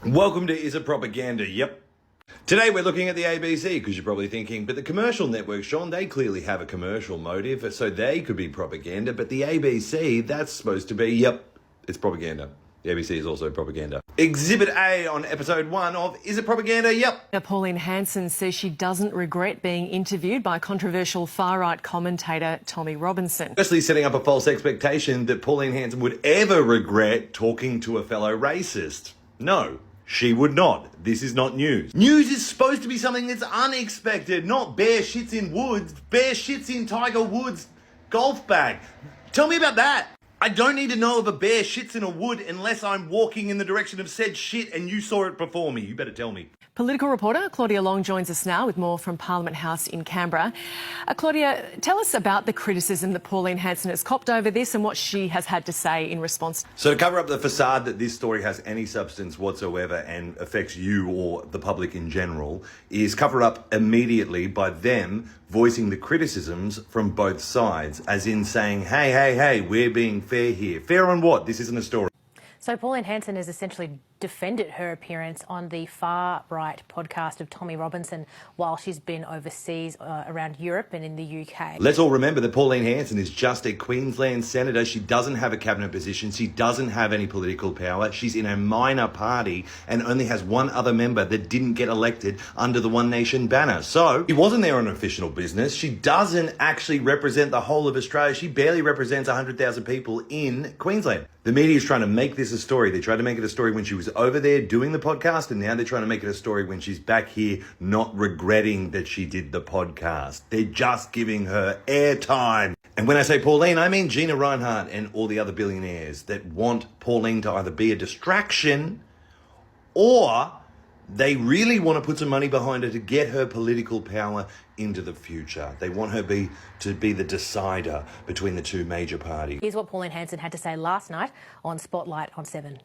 Welcome to Is It Propaganda? Yep. Today we're looking at the ABC because you're probably thinking, but the commercial network, Sean, they clearly have a commercial motive, so they could be propaganda, but the ABC, that's supposed to be, yep, it's propaganda. The ABC is also propaganda. Exhibit A on episode 1 of Is It Propaganda? Yep. Pauline Hanson says she doesn't regret being interviewed by controversial far-right commentator Tommy Robinson. Firstly, setting up a false expectation that Pauline Hanson would ever regret talking to a fellow racist. No, she would not. This is not news. News is supposed to be something that's unexpected, not bear shits in woods, bear shits in Tiger Woods golf bag. Tell me about that. I don't need to know if a bear shits in a wood unless I'm walking in the direction of said shit and you saw it before me. You better tell me. Political reporter Claudia Long joins us now with more from Parliament House in Canberra. Claudia, tell us about the criticism that Pauline Hanson has copped over this and what she has had to say in response. So to cover up the facade that this story has any substance whatsoever and affects you or the public in general is covered up immediately by them voicing the criticisms from both sides, as in saying, hey, we're being fair here. Fair on what? This isn't a story. So Pauline Hanson has essentially defended her appearance on the far-right podcast of Tommy Robinson while she's been overseas around Europe and in the UK. Let's all remember that Pauline Hanson is just a Queensland senator. She doesn't have a cabinet position. She doesn't have any political power. She's in a minor party and only has one other member that didn't get elected under the One Nation banner. So she wasn't there on official business. She doesn't actually represent the whole of Australia. She barely represents 100,000 people in Queensland. The media is trying to make this a story. They tried to make it a story when she was over there doing the podcast, and now they're trying to make it a story when she's back here not regretting that she did the podcast. They're just giving her airtime. And when I say Pauline, I mean Gina Rinehart and all the other billionaires that want Pauline to either be a distraction or they really want to put some money behind her to get her political power into the future. They want her to be the decider between the two major parties. Here's what Pauline Hanson had to say last night on Spotlight on 7.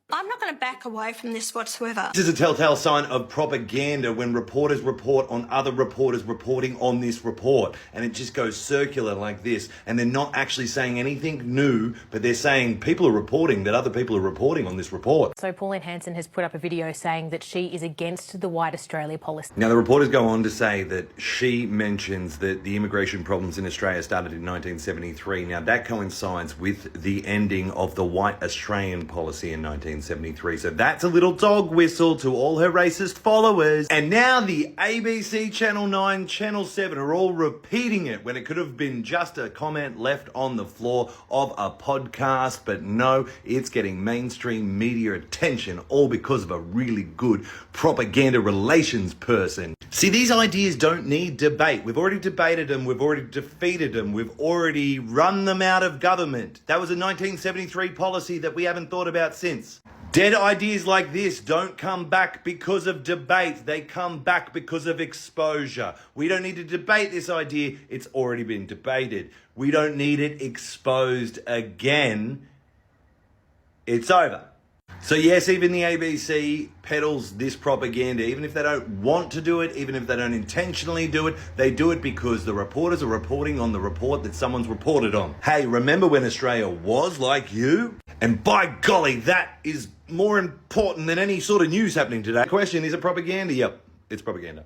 I'm not going to back away from this whatsoever. This is a telltale sign of propaganda when reporters report on other reporters reporting on this report. And it just goes circular like this. And they're not actually saying anything new, but they're saying people are reporting that other people are reporting on this report. So Pauline Hanson has put up a video saying that she is against the White Australia policy. Now, the reporters go on to say that she mentions that the immigration problems in Australia started in 1973. Now, that coincides with the ending of the White Australian policy in 1973. So that's a little dog whistle to all her racist followers. And now the ABC, Channel 9, Channel 7 are all repeating it when it could have been just a comment left on the floor of a podcast. But no, it's getting mainstream media attention, all because of a really good propaganda relations person. See, these ideas don't need debate. We've already debated them. We've already defeated them. We've already run them out of government. That was a 1973 policy that we haven't thought about since. Dead ideas like this don't come back because of debate. They come back because of exposure. We don't need to debate this idea. It's already been debated. We don't need it exposed again. It's over. So yes, even the ABC peddles this propaganda. Even if they don't want to do it, even if they don't intentionally do it, they do it because the reporters are reporting on the report that someone's reported on. Hey, remember when Australia was like you? And by golly, that is more important than any sort of news happening today. The question, is it propaganda? Yep, it's propaganda.